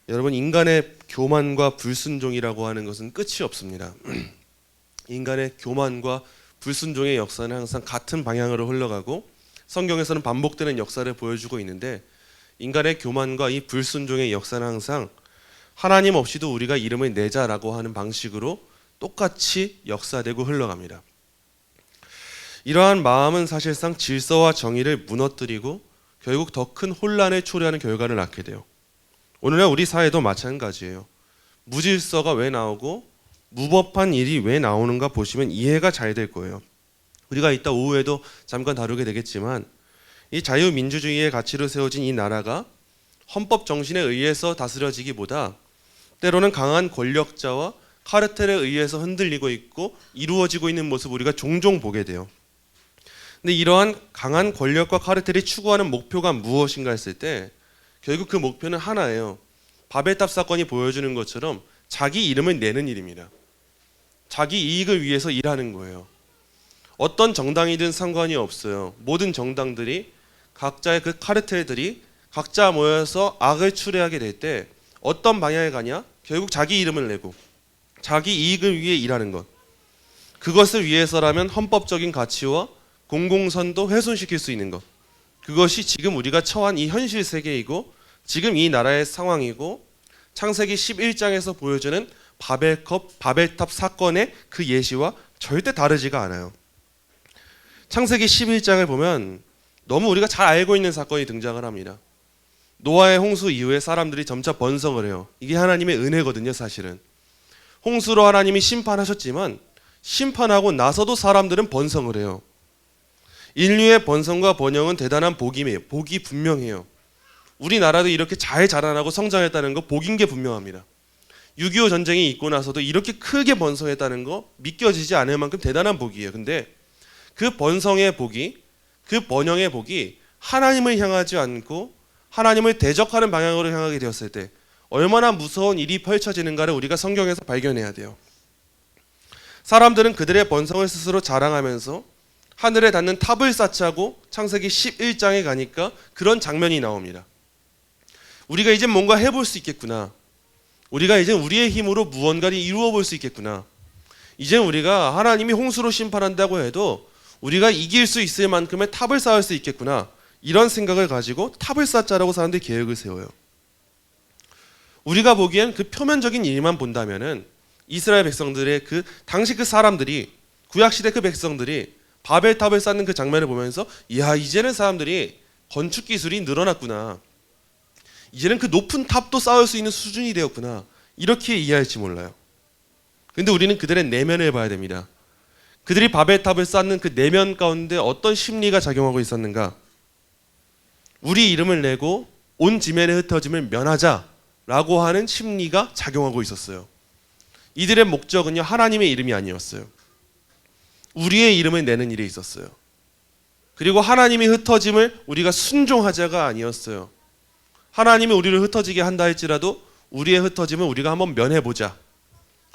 여러분, 인간의 교만과 불순종이라고 하는 것은 끝이 없습니다. 인간의 교만과 불순종의 역사는 항상 같은 방향으로 흘러가고 성경에서는 반복되는 역사를 보여주고 있는데, 인간의 교만과 이 불순종의 역사는 항상 하나님 없이도 우리가 이름을 내자라고 하는 방식으로 똑같이 역사되고 흘러갑니다. 이러한 마음은 사실상 질서와 정의를 무너뜨리고 결국 더 큰 혼란을 초래하는 결과를 낳게 돼요. 오늘날 우리 사회도 마찬가지예요. 무질서가 왜 나오고 무법한 일이 왜 나오는가 보시면 이해가 잘 될 거예요. 우리가 이따 오후에도 잠깐 다루게 되겠지만, 이 자유민주주의의 가치로 세워진 이 나라가 헌법 정신에 의해서 다스려지기보다 때로는 강한 권력자와 카르텔에 의해서 흔들리고 있고 이루어지고 있는 모습 우리가 종종 보게 돼요. 근데 이러한 강한 권력과 카르텔이 추구하는 목표가 무엇인가 했을 때 결국 그 목표는 하나예요. 바벨탑 사건이 보여주는 것처럼 자기 이름을 내는 일입니다. 자기 이익을 위해서 일하는 거예요. 어떤 정당이든 상관이 없어요. 모든 정당들이 각자의 그 카르텔들이 각자 모여서 악을 추례하게 될 때 어떤 방향에 가냐? 결국 자기 이름을 내고 자기 이익을 위해 일하는 것. 그것을 위해서라면 헌법적인 가치와 공공선도 훼손시킬 수 있는 것. 그것이 지금 우리가 처한 이 현실 세계이고 지금 이 나라의 상황이고 창세기 11장에서 보여주는 바벨탑 사건의 그 예시와 절대 다르지가 않아요. 창세기 11장을 보면 너무 우리가 잘 알고 있는 사건이 등장을 합니다. 노아의 홍수 이후에 사람들이 점차 번성을 해요. 이게 하나님의 은혜거든요, 사실은. 홍수로 하나님이 심판하셨지만 심판하고 나서도 사람들은 번성을 해요. 인류의 번성과 번영은 대단한 복임이에요. 복이 분명해요. 우리나라도 이렇게 잘 자라나고 성장했다는 거 복인 게 분명합니다. 6.25 전쟁이 있고 나서도 이렇게 크게 번성했다는 거 믿겨지지 않을 만큼 대단한 복이에요. 근데 그 번성의 복이, 그 번영의 복이 하나님을 향하지 않고 하나님을 대적하는 방향으로 향하게 되었을 때 얼마나 무서운 일이 펼쳐지는가를 우리가 성경에서 발견해야 돼요. 사람들은 그들의 번성을 스스로 자랑하면서 하늘에 닿는 탑을 쌓자고 창세기 11장에 가니까 그런 장면이 나옵니다. 우리가 이제 뭔가 해볼 수 있겠구나. 우리가 이제 우리의 힘으로 무언가를 이루어 볼 수 있겠구나. 이제 우리가 하나님이 홍수로 심판한다고 해도 우리가 이길 수 있을 만큼의 탑을 쌓을 수 있겠구나. 이런 생각을 가지고 탑을 쌓자라고 사람들이 계획을 세워요. 우리가 보기엔 그 표면적인 일만 본다면은 이스라엘 백성들의 당시 그 사람들이, 구약시대 그 백성들이 바벨탑을 쌓는 그 장면을 보면서 이야, 이제는 사람들이 건축 기술이 늘어났구나. 이제는 그 높은 탑도 쌓을 수 있는 수준이 되었구나. 이렇게 이해할지 몰라요. 근데 우리는 그들의 내면을 봐야 됩니다. 그들이 바벨탑을 쌓는 그 내면 가운데 어떤 심리가 작용하고 있었는가? 우리 이름을 내고 온 지면의 흩어짐을 면하자라고 하는 심리가 작용하고 있었어요. 이들의 목적은요, 하나님의 이름이 아니었어요. 우리의 이름을 내는 일에 있었어요. 그리고 하나님이 흩어짐을 우리가 순종하자가 아니었어요. 하나님이 우리를 흩어지게 한다 할지라도 우리의 흩어짐을 우리가 한번 면해보자.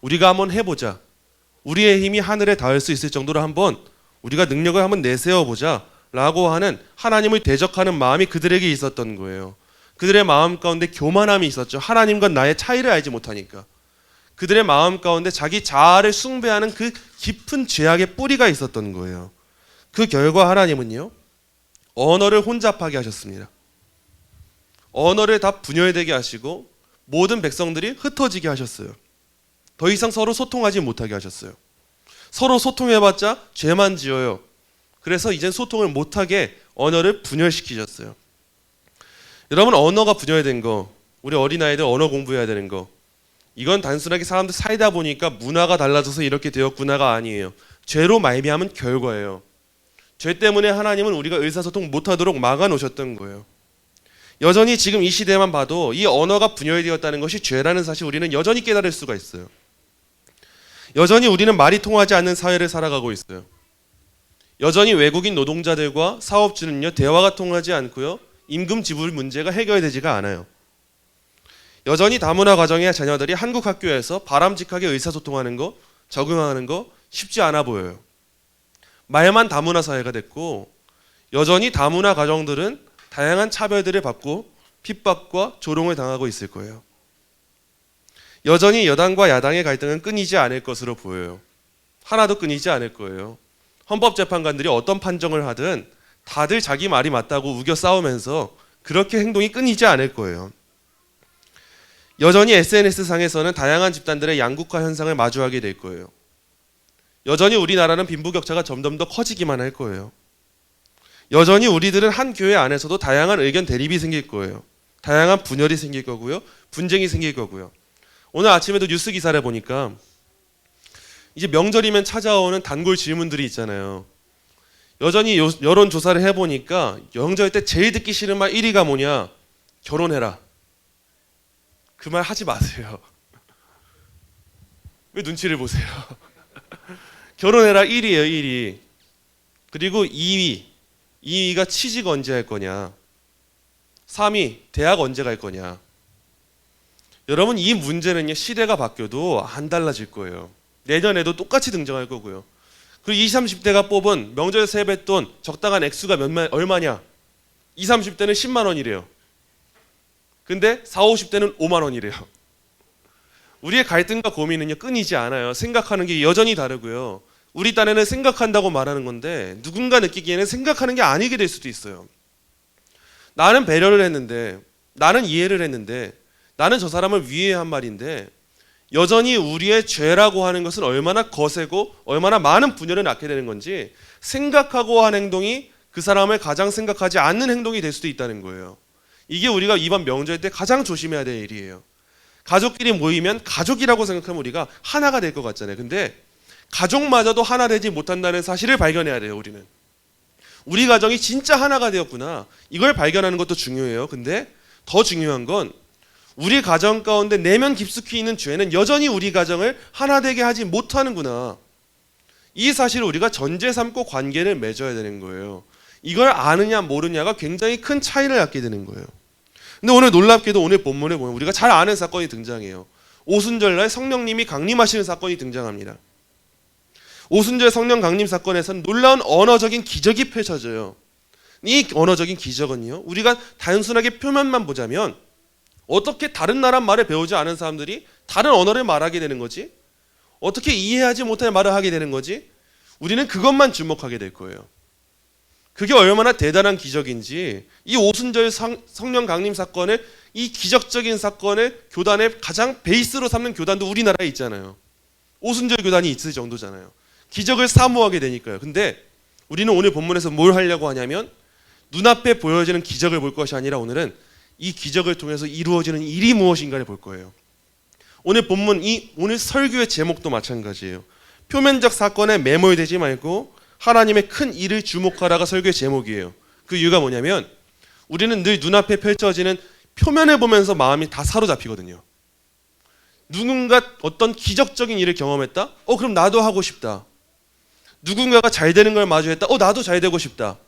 우리가 한번 해보자. 우리의 힘이 하늘에 닿을 수 있을 정도로 한번 우리가 능력을 한번 내세워보자 라고 하는 하나님을 대적하는 마음이 그들에게 있었던 거예요. 그들의 마음 가운데 교만함이 있었죠. 하나님과 나의 차이를 알지 못하니까. 그들의 마음 가운데 자기 자아를 숭배하는 그 깊은 죄악의 뿌리가 있었던 거예요. 그 결과 하나님은요, 언어를 혼잡하게 하셨습니다. 언어를 다 분열되게 하시고 모든 백성들이 흩어지게 하셨어요. 더 이상 서로 소통하지 못하게 하셨어요. 서로 소통해봤자 죄만 지어요. 그래서 이젠 소통을 못하게 언어를 분열시키셨어요. 여러분, 언어가 분열된 거, 우리 어린아이들 언어 공부해야 되는 거, 이건 단순하게 사람들 살다 보니까 문화가 달라져서 이렇게 되었구나가 아니에요. 죄로 말미암은 결과예요. 죄 때문에 하나님은 우리가 의사소통 못하도록 막아놓으셨던 거예요. 여전히 지금 이 시대만 봐도 이 언어가 분열되었다는 것이 죄라는 사실 우리는 여전히 깨달을 수가 있어요. 여전히 우리는 말이 통하지 않는 사회를 살아가고 있어요. 여전히 외국인 노동자들과 사업주는요, 대화가 통하지 않고요, 임금 지불 문제가 해결되지가 않아요. 여전히 다문화 가정의 자녀들이 한국 학교에서 바람직하게 의사소통하는 거, 적응하는 거 쉽지 않아 보여요. 말만 다문화 사회가 됐고 여전히 다문화 가정들은 다양한 차별들을 받고 핍박과 조롱을 당하고 있을 거예요. 여전히 여당과 야당의 갈등은 끊이지 않을 것으로 보여요. 하나도 끊이지 않을 거예요. 헌법재판관들이 어떤 판정을 하든 다들 자기 말이 맞다고 우겨 싸우면서 그렇게 행동이 끊이지 않을 거예요. 여전히 SNS상에서는 다양한 집단들의 양극화 현상을 마주하게 될 거예요. 여전히 우리나라는 빈부격차가 점점 더 커지기만 할 거예요. 여전히 우리들은 한 교회 안에서도 다양한 의견 대립이 생길 거예요. 다양한 분열이 생길 거고요. 분쟁이 생길 거고요. 오늘 아침에도 뉴스 기사를 보니까 이제 명절이면 찾아오는 단골 질문들이 있잖아요. 여전히 여론조사를 해보니까 명절 때 제일 듣기 싫은 말 1위가 뭐냐? 결혼해라. 그 말 하지 마세요. 왜 눈치를 보세요? 결혼해라 1위예요, 1위. 그리고 2위가 취직 언제 할 거냐? 3위, 대학 언제 갈 거냐? 여러분, 이 문제는요, 시대가 바뀌어도 안 달라질 거예요. 내년에도 똑같이 등장할 거고요. 그리고 20, 30대가 뽑은 명절 세뱃돈 적당한 액수가 얼마냐? 20, 30대는 10만 원이래요. 근데 40, 50대는 5만 원이래요. 우리의 갈등과 고민은요, 끊이지 않아요. 생각하는 게 여전히 다르고요. 우리 딴에는 생각한다고 말하는 건데 누군가 느끼기에는 생각하는 게 아니게 될 수도 있어요. 나는 배려를 했는데, 나는 이해를 했는데, 나는 저 사람을 위해 한 말인데 여전히 우리의 죄라고 하는 것은 얼마나 거세고 얼마나 많은 분열을 낳게 되는 건지 생각하고 한 행동이 그 사람을 가장 생각하지 않는 행동이 될 수도 있다는 거예요. 이게 우리가 이번 명절 때 가장 조심해야 될 일이에요. 가족끼리 모이면 가족이라고 생각하면 우리가 하나가 될 것 같잖아요. 근데 가족마저도 하나 되지 못한다는 사실을 발견해야 돼요. 우리는 우리 가정이 진짜 하나가 되었구나, 이걸 발견하는 것도 중요해요. 근데 더 중요한 건 우리 가정 가운데 내면 깊숙이 있는 죄는 여전히 우리 가정을 하나 되게 하지 못하는구나, 이 사실을 우리가 전제 삼고 관계를 맺어야 되는 거예요. 이걸 아느냐 모르냐가 굉장히 큰 차이를 갖게 되는 거예요. 근데 오늘 놀랍게도 오늘 본문에 보면 우리가 잘 아는 사건이 등장해요. 오순절날 성령님이 강림하시는 사건이 등장합니다. 오순절 성령 강림 사건에서는 놀라운 언어적인 기적이 펼쳐져요. 이 언어적인 기적은요, 우리가 단순하게 표면만 보자면 어떻게 다른 나라 말을 배우지 않은 사람들이 다른 언어를 말하게 되는 거지? 어떻게 이해하지 못할 말을 하게 되는 거지? 우리는 그것만 주목하게 될 거예요. 그게 얼마나 대단한 기적인지, 이 오순절 성령 강림 사건을, 이 기적적인 사건을 교단의 가장 베이스로 삼는 교단도 우리나라에 있잖아요. 오순절 교단이 있을 정도잖아요. 기적을 사모하게 되니까요. 근데 우리는 오늘 본문에서 뭘 하려고 하냐면 눈앞에 보여지는 기적을 볼 것이 아니라 오늘은 이 기적을 통해서 이루어지는 일이 무엇인가를 볼 거예요. 오늘 본문, 오늘 설교의 제목도 마찬가지예요. 표면적 사건에 매몰되지 말고 하나님의 큰 일을 주목하라가 설교의 제목이에요. 그 이유가 뭐냐면 우리는 늘 눈앞에 펼쳐지는 표면을 보면서 마음이 다 사로잡히거든요. 누군가 어떤 기적적인 일을 경험했다? 그럼 나도 하고 싶다. 누군가가 잘 되는 걸 마주했다? 나도 잘 되고 싶다.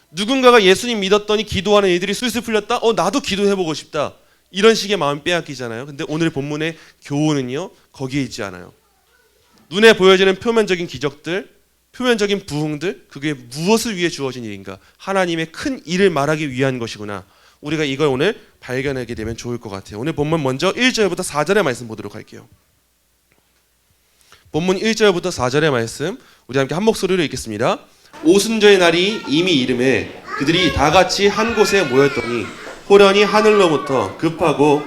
누군가가 예수님 믿었더니 기도하는 일들이 술술 풀렸다? 나도 기도해보고 싶다. 이런 식의 마음 빼앗기잖아요. 근데 오늘 본문의 교훈은요, 거기에 있지 않아요. 눈에 보여지는 표면적인 기적들, 표면적인 부흥들, 그게 무엇을 위해 주어진 일인가? 하나님의 큰 일을 말하기 위한 것이구나. 우리가 이걸 오늘 발견하게 되면 좋을 것 같아요. 오늘 본문 먼저 1절부터 4절의 말씀 보도록 할게요. 본문 1절부터 4절의 말씀 우리 함께 한 목소리로 읽겠습니다. 오순절 날이 이미 이름에 그들이 다 같이 한 곳에 모였더니 호련히 하늘로부터 급하고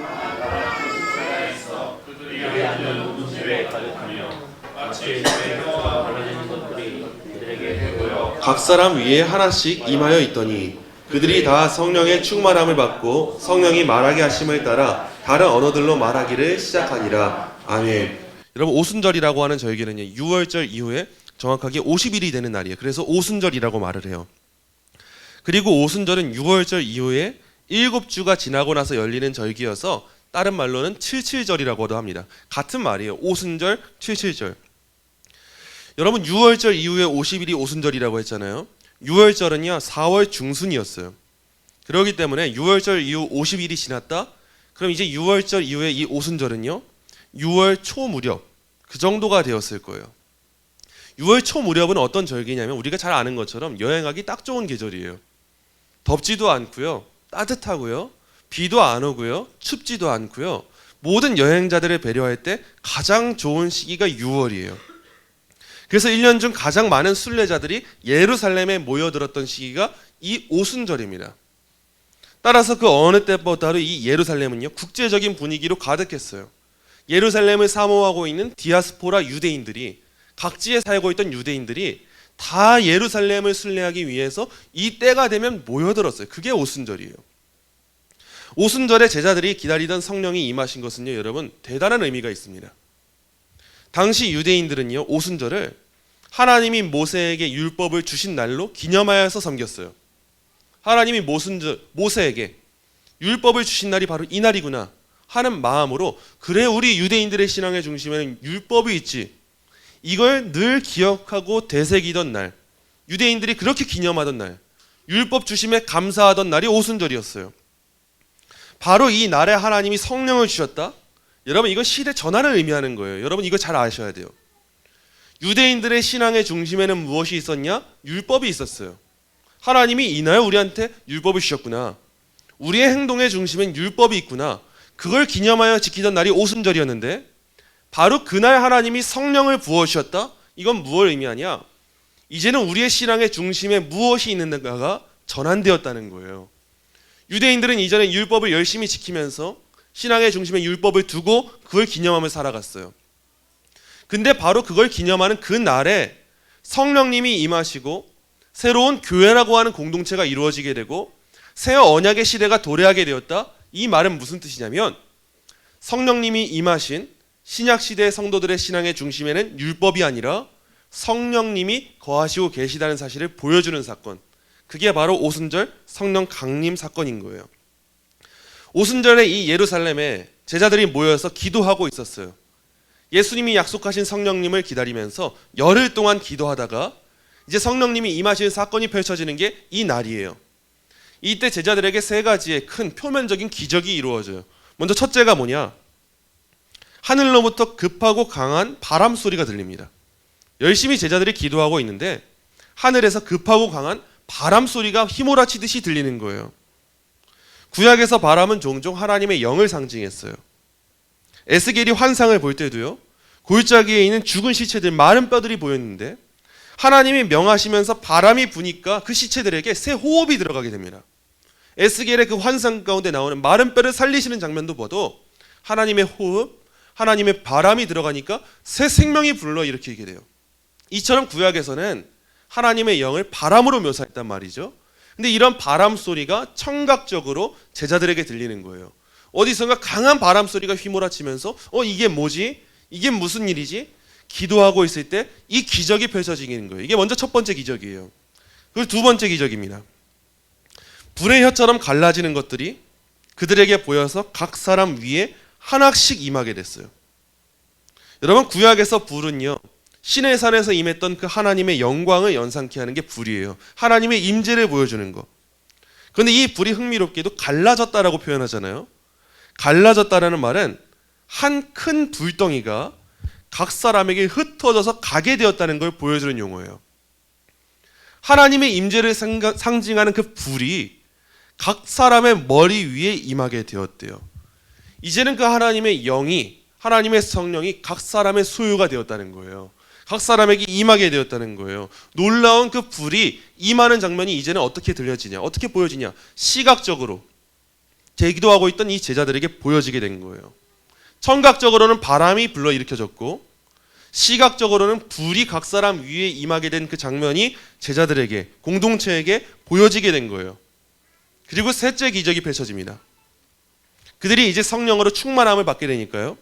각 사람 위에 하나씩 임하여 있더니 그들이 다 성령의 충만함을 받고 성령이 말하게 하심을 따라 다른 언어들로 말하기를 시작하니라. 아멘. 여러분, 오순절이라고 하는 저에게는요, 6월절 이후에 정확하게 50일이 되는 날이에요. 그래서 오순절이라고 말을 해요. 그리고 오순절은 6월절 이후에 7주가 지나고 나서 열리는 절기여서 다른 말로는 77절이라고도 합니다. 같은 말이에요. 오순절, 77절. 여러분, 6월절 이후에 50일이 오순절이라고 했잖아요. 6월절은요 4월 중순이었어요. 그렇기 때문에 6월절 이후 50일이 지났다? 그럼 이제 6월절 이후에 이 오순절은요 6월 초 무렵, 그 정도가 되었을 거예요. 6월 초 무렵은 어떤 절기냐면 우리가 잘 아는 것처럼 여행하기 딱 좋은 계절이에요. 덥지도 않고요, 따뜻하고요, 비도 안 오고요, 춥지도 않고요, 모든 여행자들을 배려할 때 가장 좋은 시기가 6월이에요. 그래서 1년 중 가장 많은 순례자들이 예루살렘에 모여들었던 시기가 이 오순절입니다. 따라서 그 어느 때보다도 이 예루살렘은요, 국제적인 분위기로 가득했어요. 예루살렘을 사모하고 있는 디아스포라 유대인들이, 각지에 살고 있던 유대인들이 다 예루살렘을 순례하기 위해서 이 때가 되면 모여들었어요. 그게 오순절이에요. 오순절에 제자들이 기다리던 성령이 임하신 것은요, 여러분, 대단한 의미가 있습니다. 당시 유대인들은요, 오순절을 하나님이 모세에게 율법을 주신 날로 기념하여서 섬겼어요. 하나님이 모세에게 율법을 주신 날이 바로 이 날이구나 하는 마음으로, 그래 우리 유대인들의 신앙의 중심에는 율법이 있지, 이걸 늘 기억하고 되새기던 날, 유대인들이 그렇게 기념하던 날, 율법 주심에 감사하던 날이 오순절이었어요. 바로 이 날에 하나님이 성령을 주셨다. 여러분, 이거 시대 전환을 의미하는 거예요. 여러분, 이거 잘 아셔야 돼요. 유대인들의 신앙의 중심에는 무엇이 있었냐? 율법이 있었어요. 하나님이 이날 우리한테 율법을 주셨구나. 우리의 행동의 중심엔 율법이 있구나. 그걸 기념하여 지키던 날이 오순절이었는데, 바로 그날 하나님이 성령을 부어주셨다? 이건 무엇을 의미하냐? 이제는 우리의 신앙의 중심에 무엇이 있는가가 전환되었다는 거예요. 유대인들은 이전에 율법을 열심히 지키면서 신앙의 중심에 율법을 두고 그걸 기념하며 살아갔어요. 근데 바로 그걸 기념하는 그 날에 성령님이 임하시고 새로운 교회라고 하는 공동체가 이루어지게 되고 새 언약의 시대가 도래하게 되었다. 이 말은 무슨 뜻이냐면, 성령님이 임하신 신약시대의 성도들의 신앙의 중심에는 율법이 아니라 성령님이 거하시고 계시다는 사실을 보여주는 사건, 그게 바로 오순절 성령 강림 사건인 거예요. 오순절에 이 예루살렘에 제자들이 모여서 기도하고 있었어요. 예수님이 약속하신 성령님을 기다리면서 열흘 동안 기도하다가 이제 성령님이 임하시는 사건이 펼쳐지는 게 이 날이에요. 이때 제자들에게 세 가지의 큰 표면적인 기적이 이루어져요. 먼저 첫째가 뭐냐? 하늘로부터 급하고 강한 바람 소리가 들립니다. 열심히 제자들이 기도하고 있는데 하늘에서 급하고 강한 바람 소리가 휘몰아치듯이 들리는 거예요. 구약에서 바람은 종종 하나님의 영을 상징했어요. 에스겔이 환상을 볼 때도요, 골짜기에 있는 죽은 시체들, 마른 뼈들이 보였는데 하나님이 명하시면서 바람이 부니까 그 시체들에게 새 호흡이 들어가게 됩니다. 에스겔의 그 환상 가운데 나오는 마른 뼈를 살리시는 장면도 봐도 하나님의 호흡, 하나님의 바람이 들어가니까 새 생명이 불러일으키게 돼요. 이처럼 구약에서는 하나님의 영을 바람으로 묘사했단 말이죠. 근데 이런 바람 소리가 청각적으로 제자들에게 들리는 거예요. 어디선가 강한 바람 소리가 휘몰아치면서 이게 뭐지? 이게 무슨 일이지? 기도하고 있을 때 이 기적이 펼쳐지는 거예요. 이게 먼저 첫 번째 기적이에요. 그리고 두 번째 기적입니다. 불의 혀처럼 갈라지는 것들이 그들에게 보여서 각 사람 위에 하나씩 임하게 됐어요. 여러분, 구약에서 불은요, 신의 산에서 임했던 그 하나님의 영광을 연상케 하는 게 불이에요. 하나님의 임재를 보여주는 거. 그런데 이 불이 흥미롭게도 갈라졌다라고 표현하잖아요. 갈라졌다라는 말은 한 큰 불덩이가 각 사람에게 흩어져서 가게 되었다는 걸 보여주는 용어예요. 하나님의 임재를 상징하는 그 불이 각 사람의 머리 위에 임하게 되었대요. 이제는 그 하나님의 영이, 하나님의 성령이 각 사람의 소유가 되었다는 거예요. 각 사람에게 임하게 되었다는 거예요. 놀라운 그 불이 임하는 장면이 이제는 어떻게 들려지냐, 어떻게 보여지냐, 시각적으로 기도하고 있던 이 제자들에게 보여지게 된 거예요. 청각적으로는 바람이 불러일으켜졌고 시각적으로는 불이 각 사람 위에 임하게 된 그 장면이 제자들에게, 공동체에게 보여지게 된 거예요. 그리고 셋째 기적이 펼쳐집니다. 그들이 이제 성령으로 충만함을 받게 되니까요,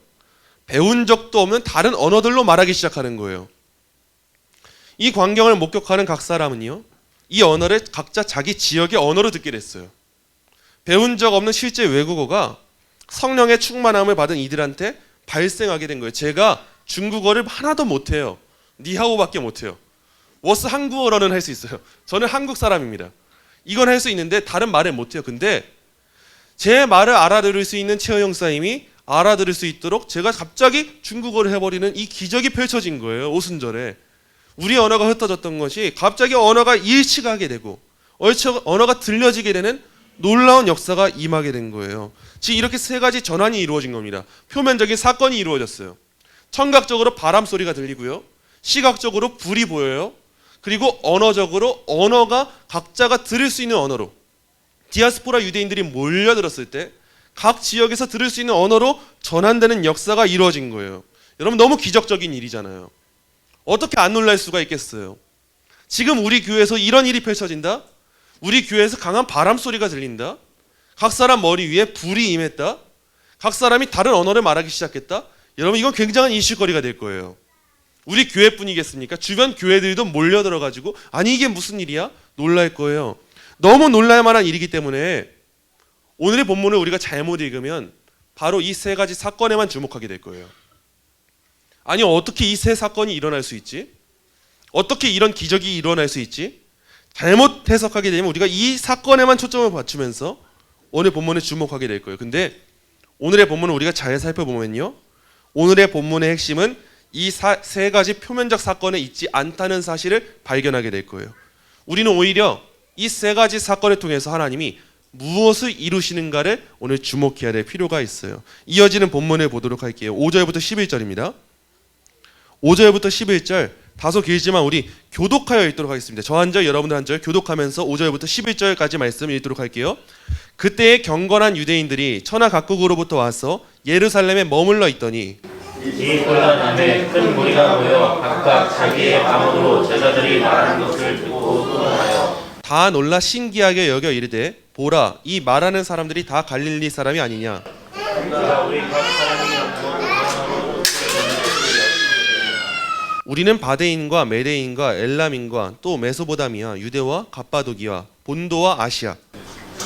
배운 적도 없는 다른 언어들로 말하기 시작하는 거예요. 이 광경을 목격하는 각 사람은요, 이 언어를 각자 자기 지역의 언어로 듣게 됐어요. 배운 적 없는 실제 외국어가 성령의 충만함을 받은 이들한테 발생하게 된 거예요. 제가 중국어를 하나도 못해요. 니하오밖에 못해요. 워스 한국어로는 할 수 있어요. 저는 한국 사람입니다. 이건 할 수 있는데 다른 말을 못해요. 근데 제 말을 알아들을 수 있는 최호 형사님이 알아들을 수 있도록 제가 갑자기 중국어를 해버리는 이 기적이 펼쳐진 거예요. 오순절에. 우리 언어가 흩어졌던 것이 갑자기 언어가 일치하게 되고 언어가 들려지게 되는 놀라운 역사가 임하게 된 거예요. 지금 이렇게 세 가지 전환이 이루어진 겁니다. 표면적인 사건이 이루어졌어요. 청각적으로 바람 소리가 들리고요. 시각적으로 불이 보여요. 그리고 언어적으로 언어가 각자가 들을 수 있는 언어로 디아스포라 유대인들이 몰려들었을 때 각 지역에서 들을 수 있는 언어로 전환되는 역사가 이루어진 거예요. 여러분 너무 기적적인 일이잖아요. 어떻게 안 놀랄 수가 있겠어요. 지금 우리 교회에서 이런 일이 펼쳐진다? 우리 교회에서 강한 바람 소리가 들린다? 각 사람 머리 위에 불이 임했다? 각 사람이 다른 언어를 말하기 시작했다? 여러분 이건 굉장한 이슈거리가 될 거예요. 우리 교회뿐이겠습니까? 주변 교회들도 몰려들어가지고 아니 이게 무슨 일이야? 놀랄 거예요. 너무 놀랄 만한 일이기 때문에 오늘의 본문을 우리가 잘못 읽으면 바로 이 세 가지 사건에만 주목하게 될 거예요. 아니 어떻게 이 세 사건이 일어날 수 있지? 어떻게 이런 기적이 일어날 수 있지? 잘못 해석하게 되면 우리가 이 사건에만 초점을 맞추면서 오늘 본문에 주목하게 될 거예요. 근데 오늘의 본문을 우리가 잘 살펴보면요. 오늘의 본문의 핵심은 이 세 가지 표면적 사건에 있지 않다는 사실을 발견하게 될 거예요. 우리는 오히려 이 세 가지 사건을 통해서 하나님이 무엇을 이루시는가를 오늘 주목해야 될 필요가 있어요. 이어지는 본문을 보도록 할게요. 5절부터 11절입니다. 5절부터 11절 다소 길지만 우리 교독하여 읽도록 하겠습니다. 저 한 절 여러분들 한 절 교독하면서 5절부터 11절까지 말씀 읽도록 할게요. 그때의 경건한 유대인들이 천하 각국으로부터 와서 예루살렘에 머물러 있더니 이 소리가 나매 큰 무리가 모여 각각 자기의 방언으로 제자들이 말하는 것을 듣고 소문하여 다 놀라 신기하게 여겨 이르되 보라 이 말하는 사람들이 다 갈릴리 사람이 아니냐. 우리 각 사람이 우리는 바데인과 메데인과 엘람인과 또 메소보다미아 유대와 갑바도기와 본도와 아시아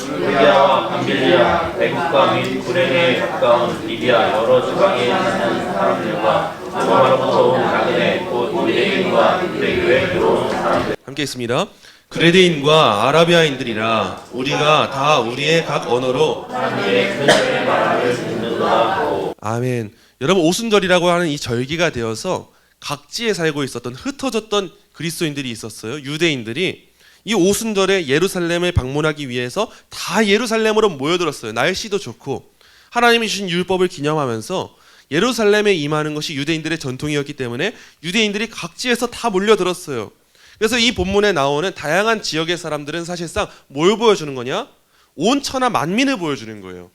유대와 밤빌리아 애국과 및 구레네에 가까운 리비아 여러 지방에 사는 사람들과 로마로부터 온 나그네 곧 유대인과 유대교에 들어온 사람들 함께 있습니다. 그레데인과 아라비아인들이라 우리가 다 우리의 각 언어로 하나님의 큰 일의 말을 듣는다 하고 아멘. 여러분 오순절이라고 하는 이 절기가 되어서 각지에 살고 있었던 흩어졌던 그리스도인들이 있었어요. 유대인들이 이 오순절에 예루살렘을 방문하기 위해서 다 예루살렘으로 모여들었어요. 날씨도 좋고 하나님이 주신 율법을 기념하면서 예루살렘에 임하는 것이 유대인들의 전통이었기 때문에 유대인들이 각지에서 다 몰려들었어요. 그래서 이 본문에 나오는 다양한 지역의 사람들은 사실상 뭘 보여주는 거냐? 온 천하 만민을 보여주는 거예요.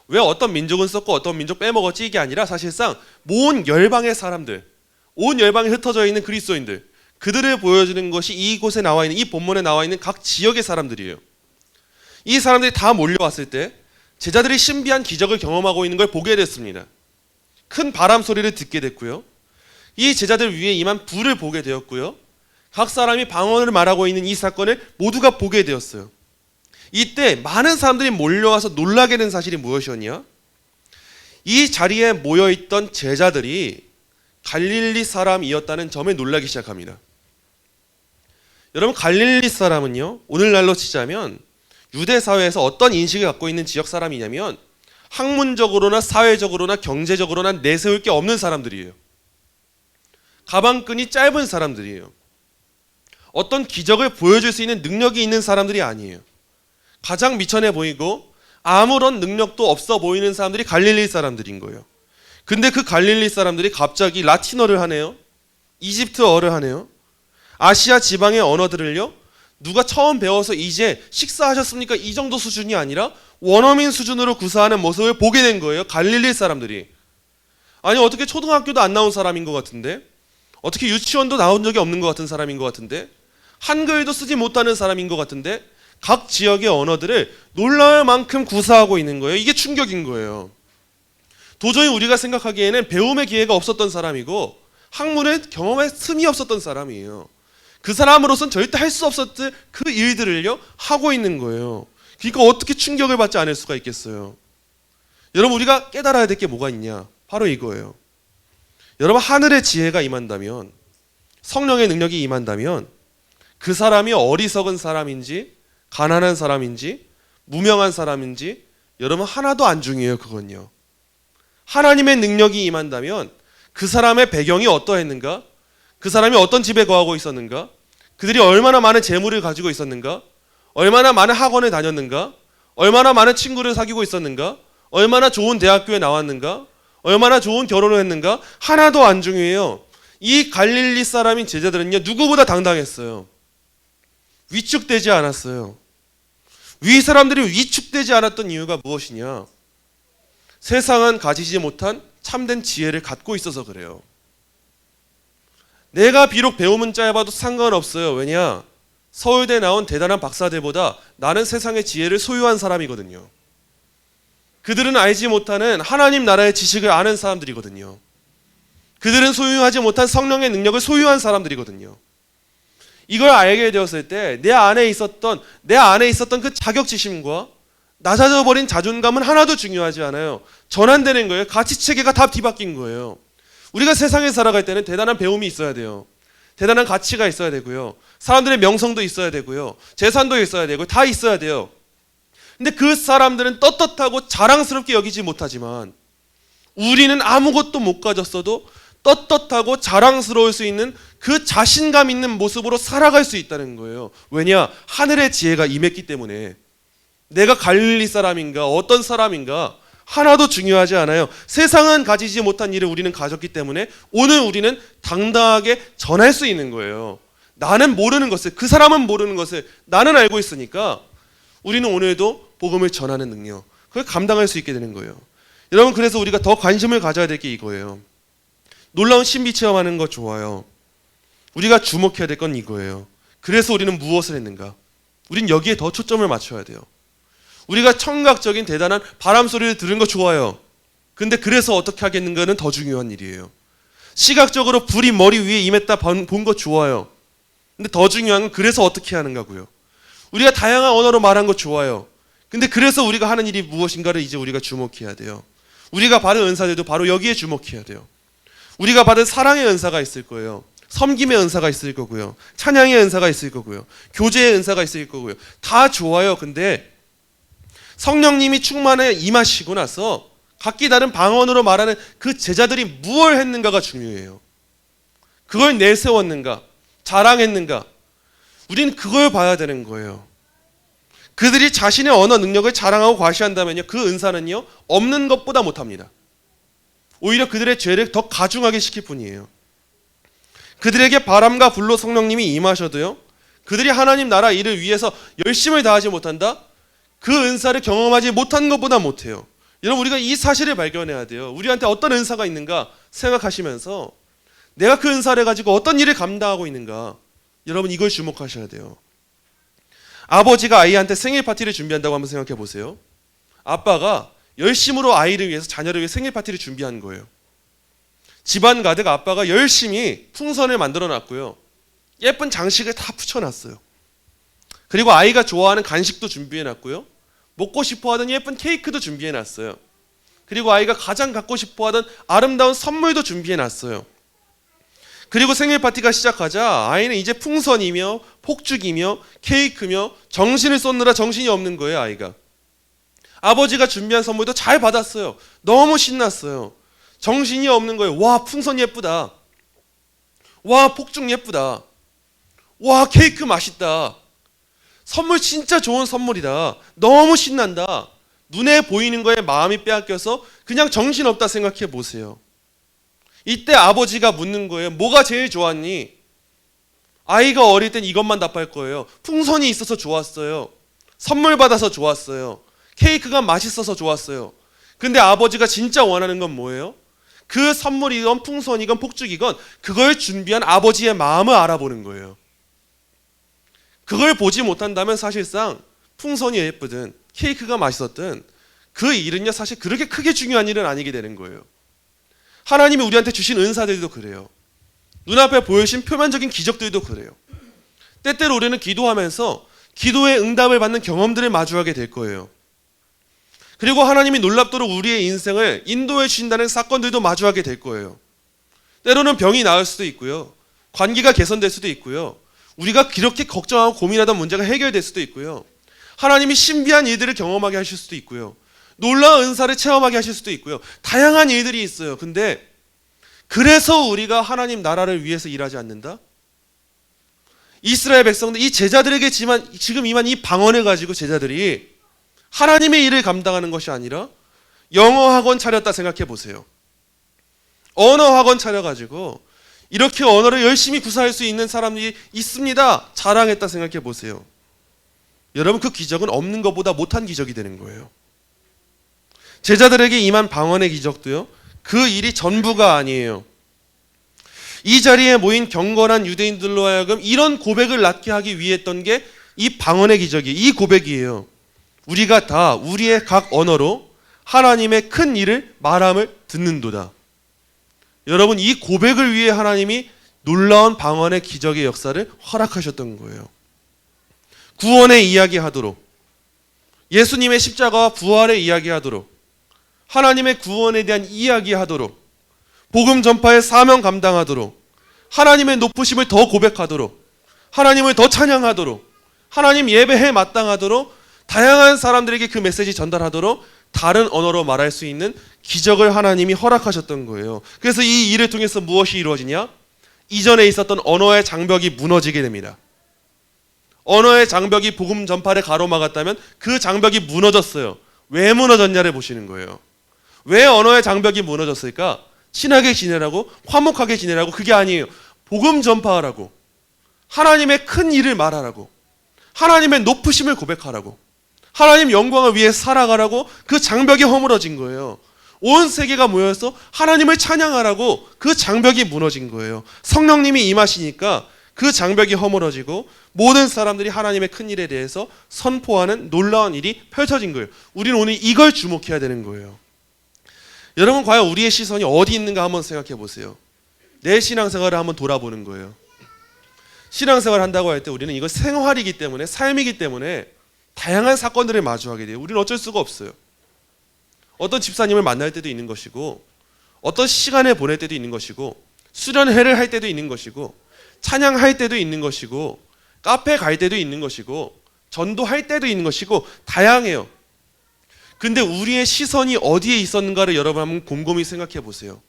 왜 어떤 민족은 썼고 어떤 민족 빼먹었지 이게 아니라 사실상 모든 열방의 사람들, 온 열방에 흩어져 있는 그리스도인들, 그들을 보여주는 것이 이곳에 나와 있는 이 본문에 나와 있는 각 지역의 사람들이에요. 이 사람들이 다 몰려왔을 때 제자들이 신비한 기적을 경험하고 있는 걸 보게 됐습니다. 큰 바람 소리를 듣게 됐고요. 이 제자들 위에 임한 불을 보게 되었고요. 각 사람이 방언을 말하고 있는 이 사건을 모두가 보게 되었어요. 이때 많은 사람들이 몰려와서 놀라게 된 사실이 무엇이었냐? 이 자리에 모여있던 제자들이 갈릴리 사람이었다는 점에 놀라기 시작합니다. 여러분 갈릴리 사람은요 오늘날로 치자면 유대 사회에서 어떤 인식을 갖고 있는 지역 사람이냐면 학문적으로나 사회적으로나 경제적으로나 내세울 게 없는 사람들이에요. 가방끈이 짧은 사람들이에요. 어떤 기적을 보여줄 수 있는 능력이 있는 사람들이 아니에요. 가장 미천해 보이고 아무런 능력도 없어 보이는 사람들이 갈릴리 사람들인 거예요. 근데 그 갈릴리 사람들이 갑자기 라틴어를 하네요. 이집트어를 하네요. 아시아 지방의 언어들을요. 누가 처음 배워서 이제 식사하셨습니까? 이 정도 수준이 아니라 원어민 수준으로 구사하는 모습을 보게 된 거예요. 갈릴리 사람들이. 아니 어떻게 초등학교도 안 나온 사람인 것 같은데, 어떻게 유치원도 나온 적이 없는 것 같은 사람인 것 같은데, 한글도 쓰지 못하는 사람인 것 같은데 각 지역의 언어들을 놀랄 만큼 구사하고 있는 거예요. 이게 충격인 거예요. 도저히 우리가 생각하기에는 배움의 기회가 없었던 사람이고 학문을 경험할 틈이 없었던 사람이에요. 그 사람으로서는 절대 할 수 없었던 그 일들을요 하고 있는 거예요. 그러니까 어떻게 충격을 받지 않을 수가 있겠어요. 여러분 우리가 깨달아야 될 게 뭐가 있냐? 바로 이거예요. 여러분 하늘의 지혜가 임한다면, 성령의 능력이 임한다면 그 사람이 어리석은 사람인지 가난한 사람인지 무명한 사람인지 여러분 하나도 안 중요해요. 그건요. 하나님의 능력이 임한다면 그 사람의 배경이 어떠했는가? 그 사람이 어떤 집에 거하고 있었는가? 그들이 얼마나 많은 재물을 가지고 있었는가? 얼마나 많은 학원을 다녔는가? 얼마나 많은 친구를 사귀고 있었는가? 얼마나 좋은 대학교에 나왔는가? 얼마나 좋은 결혼을 했는가? 하나도 안 중요해요. 이 갈릴리 사람인 제자들은요, 누구보다 당당했어요. 위축되지 않았어요. 위 사람들이 위축되지 않았던 이유가 무엇이냐? 세상은 가지지 못한 참된 지혜를 갖고 있어서 그래요. 내가 비록 배움은 짧아도 상관없어요. 왜냐? 서울대 나온 대단한 박사들보다 나는 세상의 지혜를 소유한 사람이거든요. 그들은 알지 못하는 하나님 나라의 지식을 아는 사람들이거든요. 그들은 소유하지 못한 성령의 능력을 소유한 사람들이거든요. 이걸 알게 되었을 때 내 안에 있었던 그 자격지심과 낮아져 버린 자존감은 하나도 중요하지 않아요. 전환되는 거예요. 가치 체계가 다 뒤바뀐 거예요. 우리가 세상에 살아갈 때는 대단한 배움이 있어야 돼요. 대단한 가치가 있어야 되고요. 사람들의 명성도 있어야 되고요. 재산도 있어야 되고 다 있어야 돼요. 근데 그 사람들은 떳떳하고 자랑스럽게 여기지 못하지만 우리는 아무것도 못 가졌어도 떳떳하고 자랑스러울 수 있는 그 자신감 있는 모습으로 살아갈 수 있다는 거예요. 왜냐? 하늘의 지혜가 임했기 때문에. 내가 갈릴리 사람인가 어떤 사람인가 하나도 중요하지 않아요. 세상은 가지지 못한 일을 우리는 가졌기 때문에 오늘 우리는 당당하게 전할 수 있는 거예요. 나는 모르는 것을, 그 사람은 모르는 것을 나는 알고 있으니까 우리는 오늘도 복음을 전하는 능력, 그걸 감당할 수 있게 되는 거예요. 여러분, 그래서 우리가 더 관심을 가져야 될 게 이거예요. 놀라운 신비 체험하는 거 좋아요. 우리가 주목해야 될 건 이거예요. 그래서 우리는 무엇을 했는가? 우린 여기에 더 초점을 맞춰야 돼요. 우리가 청각적인 대단한 바람 소리를 들은 거 좋아요. 근데 그래서 어떻게 하겠는가는 더 중요한 일이에요. 시각적으로 불이 머리 위에 임했다 본 거 좋아요. 근데 더 중요한 건 그래서 어떻게 하는가고요. 우리가 다양한 언어로 말한 거 좋아요. 근데 그래서 우리가 하는 일이 무엇인가를 이제 우리가 주목해야 돼요. 우리가 받은 은사들도 바로 여기에 주목해야 돼요. 우리가 받은 사랑의 은사가 있을 거예요. 섬김의 은사가 있을 거고요. 찬양의 은사가 있을 거고요. 교제의 은사가 있을 거고요. 다 좋아요. 근데 성령님이 충만에 임하시고 나서 각기 다른 방언으로 말하는 그 제자들이 무엇을 했는가가 중요해요. 그걸 내세웠는가? 자랑했는가? 우리는 그걸 봐야 되는 거예요. 그들이 자신의 언어 능력을 자랑하고 과시한다면요, 그 은사는요 없는 것보다 못합니다. 오히려 그들의 죄를 더 가중하게 시킬 뿐이에요. 그들에게 바람과 불로 성령님이 임하셔도요, 그들이 하나님 나라 일을 위해서 열심을 다하지 못한다? 그 은사를 경험하지 못한 것보다 못해요. 여러분, 우리가 이 사실을 발견해야 돼요. 우리한테 어떤 은사가 있는가 생각하시면서 내가 그 은사를 가지고 어떤 일을 감당하고 있는가, 여러분 이걸 주목하셔야 돼요. 아버지가 아이한테 생일 파티를 준비한다고 한번 생각해 보세요. 아빠가 열심으로 아이를 위해서, 자녀를 위해 생일 파티를 준비한 거예요. 집안 가득 아빠가 열심히 풍선을 만들어 놨고요. 예쁜 장식을 다 붙여놨어요. 그리고 아이가 좋아하는 간식도 준비해 놨고요. 먹고 싶어 하던 예쁜 케이크도 준비해 놨어요. 그리고 아이가 가장 갖고 싶어 하던 아름다운 선물도 준비해 놨어요. 그리고 생일 파티가 시작하자 아이는 이제 풍선이며 폭죽이며 케이크며 정신을 쏟느라 정신이 없는 거예요, 아이가. 아버지가 준비한 선물도 잘 받았어요. 너무 신났어요. 정신이 없는 거예요. 와, 풍선 예쁘다. 와, 폭죽 예쁘다. 와, 케이크 맛있다. 선물 진짜 좋은 선물이다. 너무 신난다. 눈에 보이는 거에 마음이 빼앗겨서 그냥 정신없다 생각해 보세요. 이때 아버지가 묻는 거예요. 뭐가 제일 좋았니? 아이가 어릴 땐 이것만 답할 거예요. 풍선이 있어서 좋았어요. 선물 받아서 좋았어요. 케이크가 맛있어서 좋았어요. 근데 아버지가 진짜 원하는 건 뭐예요? 그 선물이건 풍선이건 폭죽이건 그걸 준비한 아버지의 마음을 알아보는 거예요. 그걸 보지 못한다면 사실상 풍선이 예쁘든 케이크가 맛있었든 그 일은요 사실 그렇게 크게 중요한 일은 아니게 되는 거예요. 하나님이 우리한테 주신 은사들도 그래요. 눈앞에 보여주신 표면적인 기적들도 그래요. 때때로 우리는 기도하면서 기도의 응답을 받는 경험들을 마주하게 될 거예요. 그리고 하나님이 놀랍도록 우리의 인생을 인도해 주신다는 사건들도 마주하게 될 거예요. 때로는 병이 나을 수도 있고요. 관계가 개선될 수도 있고요. 우리가 그렇게 걱정하고 고민하던 문제가 해결될 수도 있고요. 하나님이 신비한 일들을 경험하게 하실 수도 있고요. 놀라운 은사를 체험하게 하실 수도 있고요. 다양한 일들이 있어요. 근데 그래서 우리가 하나님 나라를 위해서 일하지 않는다? 이스라엘 백성들, 이 제자들에게 지금 임한 이 방언을 가지고 제자들이 하나님의 일을 감당하는 것이 아니라 영어 학원 차렸다 생각해 보세요. 언어 학원 차려가지고 이렇게 언어를 열심히 구사할 수 있는 사람이 있습니다. 자랑했다 생각해 보세요. 여러분, 그 기적은 없는 것보다 못한 기적이 되는 거예요. 제자들에게 임한 방언의 기적도요, 그 일이 전부가 아니에요. 이 자리에 모인 경건한 유대인들로 하여금 이런 고백을 낳게 하기 위해 했던 게 이 방언의 기적이, 이 고백이에요. 우리가 다 우리의 각 언어로 하나님의 큰 일을 말함을 듣는도다. 여러분, 이 고백을 위해 하나님이 놀라운 방언의 기적의 역사를 허락하셨던 거예요. 구원의 이야기하도록, 예수님의 십자가와 부활의 이야기하도록, 하나님의 구원에 대한 이야기하도록, 복음 전파의 사명 감당하도록, 하나님의 높으심을 더 고백하도록, 하나님을 더 찬양하도록, 하나님 예배에 마땅하도록, 다양한 사람들에게 그 메시지 전달하도록 다른 언어로 말할 수 있는 기적을 하나님이 허락하셨던 거예요. 그래서 이 일을 통해서 무엇이 이루어지냐? 이전에 있었던 언어의 장벽이 무너지게 됩니다. 언어의 장벽이 복음 전파를 가로막았다면 그 장벽이 무너졌어요. 왜 무너졌냐를 보시는 거예요. 왜 언어의 장벽이 무너졌을까? 친하게 지내라고, 화목하게 지내라고. 그게 아니에요. 복음 전파하라고, 하나님의 큰 일을 말하라고, 하나님의 높으심을 고백하라고, 하나님 영광을 위해 살아가라고. 그 장벽이 허물어진 거예요. 온 세계가 모여서 하나님을 찬양하라고 그 장벽이 무너진 거예요. 성령님이 임하시니까 그 장벽이 허물어지고 모든 사람들이 하나님의 큰 일에 대해서 선포하는 놀라운 일이 펼쳐진 거예요. 우리는 오늘 이걸 주목해야 되는 거예요. 여러분, 과연 우리의 시선이 어디 있는가 한번 생각해 보세요. 내 신앙생활을 한번 돌아보는 거예요. 신앙생활을 한다고 할 때 우리는 이거 생활이기 때문에, 삶이기 때문에 다양한 사건들을 마주하게 돼요. 우리는 어쩔 수가 없어요. 어떤 집사님을 만날 때도 있는 것이고, 어떤 시간을 보낼 때도 있는 것이고, 수련회를 할 때도 있는 것이고, 찬양할 때도 있는 것이고, 카페 갈 때도 있는 것이고, 전도할 때도 있는 것이고, 다양해요. 근데 우리의 시선이 어디에 있었는가를 여러분 한번 곰곰이 생각해 보세요.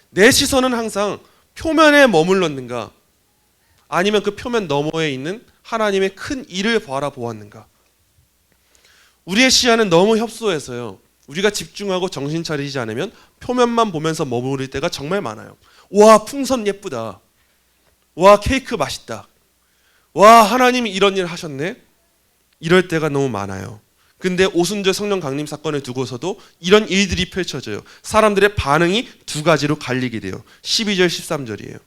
내 시선은 항상 표면에 머물렀는가? 아니면 그 표면 너머에 있는 하나님의 큰 일을 바라보았는가? 우리의 시야는 너무 협소해서요, 우리가 집중하고 정신 차리지 않으면 표면만 보면서 머무를 때가 정말 많아요. 와, 풍선 예쁘다. 와, 케이크 맛있다. 와, 하나님이 이런 일 하셨네. 이럴 때가 너무 많아요. 근데 오순절 성령 강림 사건을 두고서도 이런 일들이 펼쳐져요. 사람들의 반응이 두 가지로 갈리게 돼요. 12절 13절이에요.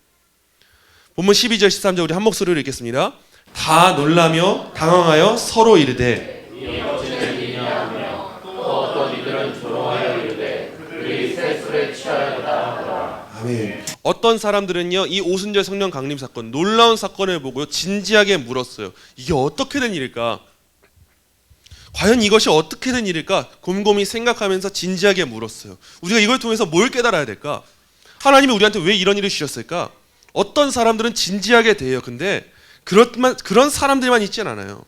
본문 12절 13절 우리 한 목소리로 읽겠습니다. 다 놀라며 당황하여 서로 이르되, 아멘. 어떤 사람들은요, 이 오순절 성령 강림 사건, 놀라운 사건을 보고 진지하게 물었어요. 이게 어떻게 된 일일까? 과연 이것이 어떻게 된 일일까? 곰곰이 생각하면서 진지하게 물었어요. 우리가 이걸 통해서 뭘 깨달아야 될까? 하나님이 우리한테 왜 이런 일을 주셨을까? 어떤 사람들은 진지하게 대해요. 근데 그런 사람들만 있진 않아요.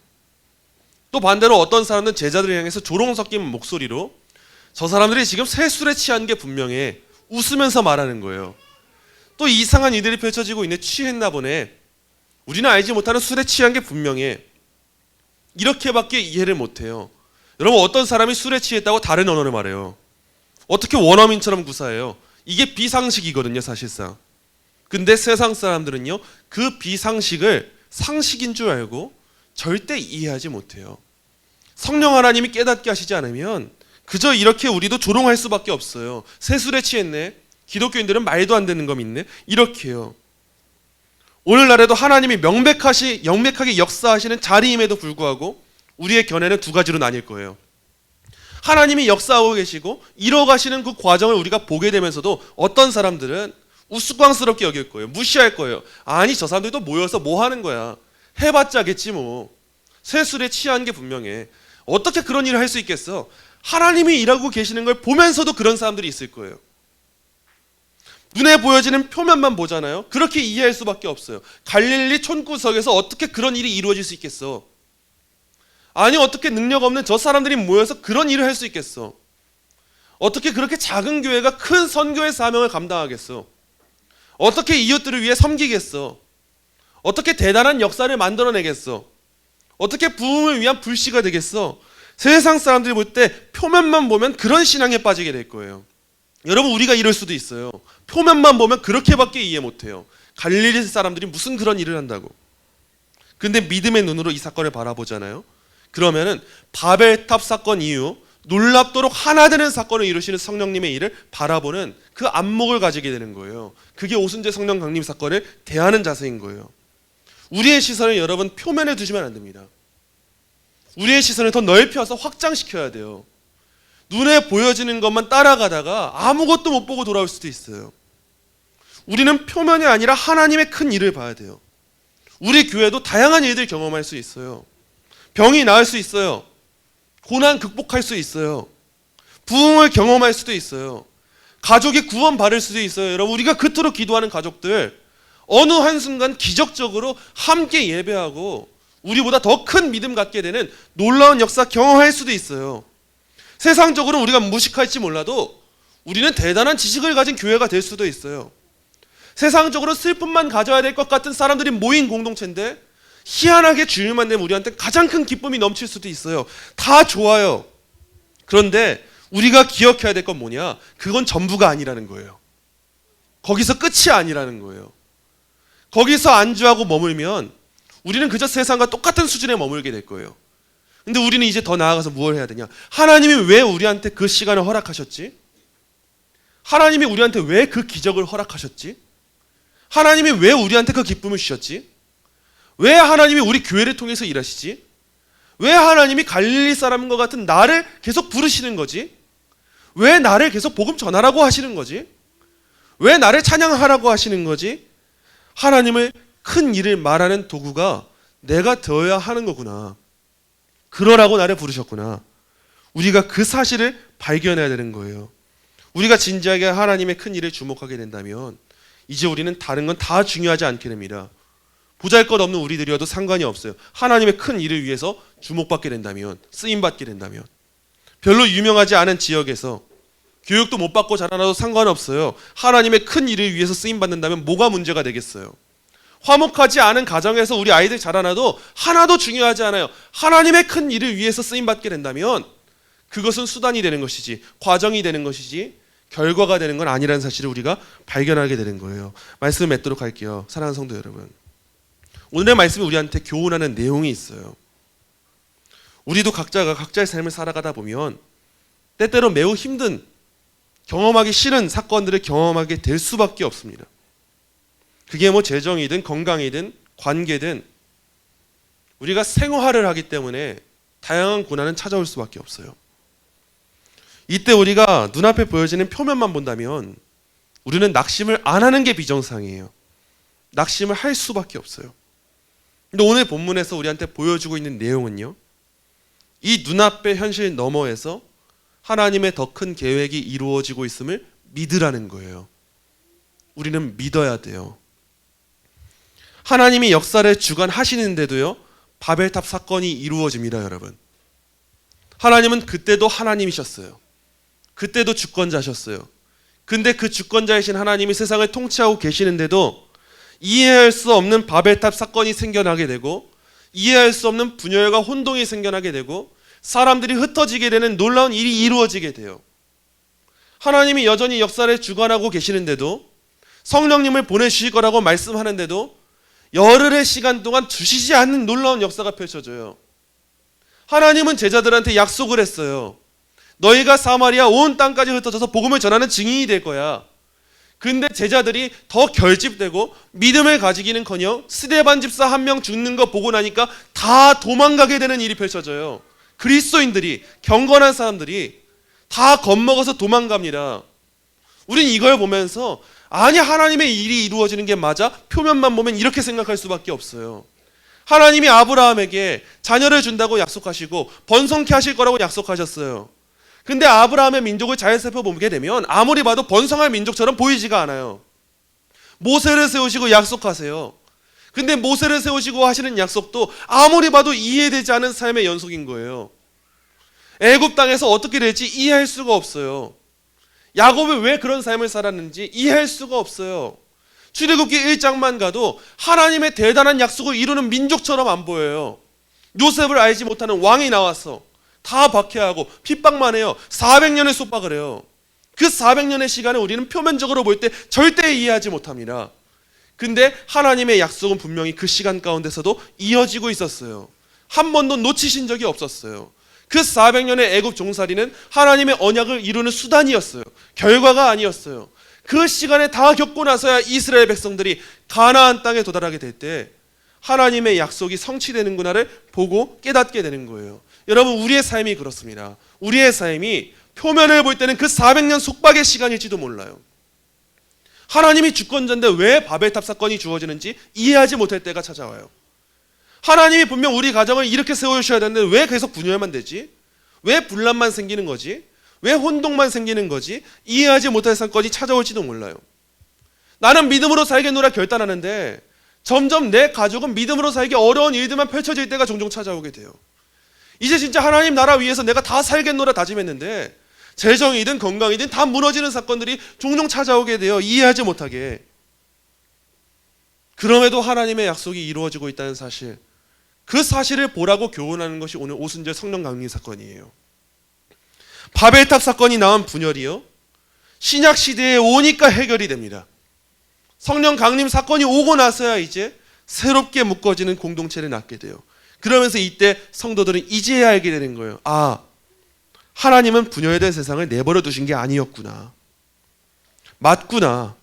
또 반대로 어떤 사람들은 제자들을 향해서 조롱 섞인 목소리로 저 사람들이 지금 새술에 취한 게 분명해, 웃으면서 말하는 거예요. 또 이상한 일들이 펼쳐지고 있네, 취했나 보네, 우리는 알지 못하는 술에 취한 게 분명해, 이렇게밖에 이해를 못해요. 여러분, 어떤 사람이 술에 취했다고 다른 언어를 말해요. 어떻게 원어민처럼 구사해요? 이게 비상식이거든요, 사실상. 근데 세상 사람들은요, 그 비상식을 상식인 줄 알고 절대 이해하지 못해요. 성령 하나님이 깨닫게 하시지 않으면 그저 이렇게 우리도 조롱할 수밖에 없어요. 새술에 취했네, 기독교인들은 말도 안 되는 거 믿네, 이렇게요. 오늘날에도 하나님이 명백하게 역사하시는 자리임에도 불구하고 우리의 견해는 두 가지로 나뉠 거예요. 하나님이 역사하고 계시고 이뤄가시는 그 과정을 우리가 보게 되면서도 어떤 사람들은 우스꽝스럽게 여길 거예요. 무시할 거예요. 아니, 저 사람들도 모여서 뭐 하는 거야, 해봤자겠지 뭐, 새술에 취한 게 분명해, 어떻게 그런 일을 할 수 있겠어. 하나님이 일하고 계시는 걸 보면서도 그런 사람들이 있을 거예요. 눈에 보여지는 표면만 보잖아요. 그렇게 이해할 수밖에 없어요. 갈릴리 촌구석에서 어떻게 그런 일이 이루어질 수 있겠어? 아니, 어떻게 능력 없는 저 사람들이 모여서 그런 일을 할 수 있겠어? 어떻게 그렇게 작은 교회가 큰 선교의 사명을 감당하겠어? 어떻게 이웃들을 위해 섬기겠어? 어떻게 대단한 역사를 만들어내겠어? 어떻게 부흥을 위한 불씨가 되겠어? 세상 사람들이 볼 때 표면만 보면 그런 신앙에 빠지게 될 거예요. 여러분, 우리가 이럴 수도 있어요. 표면만 보면 그렇게밖에 이해 못해요. 갈릴리 사람들이 무슨 그런 일을 한다고. 근데 믿음의 눈으로 이 사건을 바라보잖아요. 그러면은 바벨탑 사건 이후 놀랍도록 하나 되는 사건을 이루시는 성령님의 일을 바라보는 그 안목을 가지게 되는 거예요. 그게 오순절 성령 강림 사건을 대하는 자세인 거예요. 우리의 시선을 여러분 표면에 두시면 안 됩니다. 우리의 시선을 더 넓혀서 확장시켜야 돼요. 눈에 보여지는 것만 따라가다가 아무것도 못 보고 돌아올 수도 있어요. 우리는 표면이 아니라 하나님의 큰 일을 봐야 돼요. 우리 교회도 다양한 일들 경험할 수 있어요. 병이 나을 수 있어요. 고난 극복할 수 있어요. 부흥을 경험할 수도 있어요. 가족이 구원받을 수도 있어요. 여러분, 우리가 그토록 기도하는 가족들 어느 한순간 기적적으로 함께 예배하고 우리보다 더 큰 믿음 갖게 되는 놀라운 역사 경험할 수도 있어요. 세상적으로 우리가 무식할지 몰라도 우리는 대단한 지식을 가진 교회가 될 수도 있어요. 세상적으로 슬픔만 가져야 될 것 같은 사람들이 모인 공동체인데 희한하게 주일만 되면 우리한테 가장 큰 기쁨이 넘칠 수도 있어요. 다 좋아요. 그런데 우리가 기억해야 될 건 뭐냐? 그건 전부가 아니라는 거예요. 거기서 끝이 아니라는 거예요. 거기서 안주하고 머물면 우리는 그저 세상과 똑같은 수준에 머물게 될 거예요. 근데 우리는 이제 더 나아가서 무엇을 해야 되냐? 하나님이 왜 우리한테 그 시간을 허락하셨지? 하나님이 우리한테 왜 그 기적을 허락하셨지? 하나님이 왜 우리한테 그 기쁨을 주셨지? 왜 하나님이 우리 교회를 통해서 일하시지? 왜 하나님이 갈릴리 사람과 같은 나를 계속 부르시는 거지? 왜 나를 계속 복음 전하라고 하시는 거지? 왜 나를 찬양하라고 하시는 거지? 하나님을 큰 일을 말하는 도구가 내가 되어야 하는 거구나. 그러라고 나를 부르셨구나. 우리가 그 사실을 발견해야 되는 거예요. 우리가 진지하게 하나님의 큰 일을 주목하게 된다면 이제 우리는 다른 건 다 중요하지 않게 됩니다. 보잘것없는 우리들이어도 상관이 없어요. 하나님의 큰 일을 위해서 주목받게 된다면, 쓰임받게 된다면. 별로 유명하지 않은 지역에서 교육도 못 받고 자라나도 상관없어요. 하나님의 큰 일을 위해서 쓰임받는다면 뭐가 문제가 되겠어요? 화목하지 않은 가정에서 우리 아이들 자라나도 하나도 중요하지 않아요. 하나님의 큰 일을 위해서 쓰임받게 된다면 그것은 수단이 되는 것이지, 과정이 되는 것이지 결과가 되는 건 아니라는 사실을 우리가 발견하게 되는 거예요. 말씀을 맺도록 할게요. 사랑하는 성도 여러분, 오늘의 말씀이 우리한테 교훈하는 내용이 있어요. 우리도 각자가 각자의 삶을 살아가다 보면 때때로 매우 힘든, 경험하기 싫은 사건들을 경험하게 될 수밖에 없습니다. 그게 뭐 재정이든 건강이든 관계든 우리가 생활을 하기 때문에 다양한 고난은 찾아올 수밖에 없어요. 이때 우리가 눈앞에 보여지는 표면만 본다면 우리는 낙심을 안 하는 게 비정상이에요. 낙심을 할 수밖에 없어요. 근데 오늘 본문에서 우리한테 보여주고 있는 내용은요, 이 눈앞의 현실 너머에서 하나님의 더 큰 계획이 이루어지고 있음을 믿으라는 거예요. 우리는 믿어야 돼요. 하나님이 역사를 주관하시는데도요, 바벨탑 사건이 이루어집니다, 여러분. 하나님은 그때도 하나님이셨어요. 그때도 주권자셨어요. 근데 그 주권자이신 하나님이 세상을 통치하고 계시는데도 이해할 수 없는 바벨탑 사건이 생겨나게 되고, 이해할 수 없는 분열과 혼동이 생겨나게 되고, 사람들이 흩어지게 되는 놀라운 일이 이루어지게 돼요. 하나님이 여전히 역사를 주관하고 계시는데도, 성령님을 보내주실 거라고 말씀하는데도 열흘의 시간 동안 주시지 않는 놀라운 역사가 펼쳐져요. 하나님은 제자들한테 약속을 했어요. 너희가 사마리아 온 땅까지 흩어져서 복음을 전하는 증인이 될 거야. 근데 제자들이 더 결집되고 믿음을 가지기는커녕 스데반 집사 한 명 죽는 거 보고 나니까 다 도망가게 되는 일이 펼쳐져요. 그리스도인들이, 경건한 사람들이 다 겁먹어서 도망갑니다. 우린 이걸 보면서 아니, 하나님의 일이 이루어지는 게 맞아? 표면만 보면 이렇게 생각할 수밖에 없어요. 하나님이 아브라함에게 자녀를 준다고 약속하시고 번성케 하실 거라고 약속하셨어요. 근데 아브라함의 민족을 잘 살펴보게 되면 아무리 봐도 번성할 민족처럼 보이지가 않아요. 모세를 세우시고 약속하세요. 근데 모세를 세우시고 하시는 약속도 아무리 봐도 이해되지 않은 삶의 연속인 거예요. 애굽 땅에서 어떻게 될지 이해할 수가 없어요. 야곱이 왜 그런 삶을 살았는지 이해할 수가 없어요. 출애굽기 1장만 가도 하나님의 대단한 약속을 이루는 민족처럼 안 보여요. 요셉을 알지 못하는 왕이 나와서 다 박해하고 핍박만 해요. 400년을 속박을 해요. 그 400년의 시간을 우리는 표면적으로 볼 때 절대 이해하지 못합니다. 근데 하나님의 약속은 분명히 그 시간 가운데서도 이어지고 있었어요. 한 번도 놓치신 적이 없었어요. 그 400년의 애굽 종살이는 하나님의 언약을 이루는 수단이었어요. 결과가 아니었어요. 그 시간에 다 겪고 나서야 이스라엘 백성들이 가나안 땅에 도달하게 될 때 하나님의 약속이 성취되는구나를 보고 깨닫게 되는 거예요. 여러분, 우리의 삶이 그렇습니다. 우리의 삶이 표면을 볼 때는 그 400년 속박의 시간일지도 몰라요. 하나님이 주권자인데 왜 바벨탑 사건이 주어지는지 이해하지 못할 때가 찾아와요. 하나님이 분명 우리 가정을 이렇게 세우셔야 되는데 왜 계속 분열만 되지? 왜 분란만 생기는 거지? 왜 혼동만 생기는 거지? 이해하지 못할 사건이 찾아올지도 몰라요. 나는 믿음으로 살겠노라 결단하는데 점점 내 가족은 믿음으로 살기 어려운 일들만 펼쳐질 때가 종종 찾아오게 돼요. 이제 진짜 하나님 나라 위해서 내가 다 살겠노라 다짐했는데 재정이든 건강이든 다 무너지는 사건들이 종종 찾아오게 돼요. 이해하지 못하게. 그럼에도 하나님의 약속이 이루어지고 있다는 사실, 그 사실을 보라고 교훈하는 것이 오늘 오순절 성령 강림 사건이에요. 바벨탑 사건이 낳은 분열이요, 신약 시대에 오니까 해결이 됩니다. 성령 강림 사건이 오고 나서야 이제 새롭게 묶어지는 공동체를 낳게 돼요. 그러면서 이때 성도들은 이제야 알게 되는 거예요. 아, 하나님은 분열된 세상을 내버려 두신 게 아니었구나. 맞구나.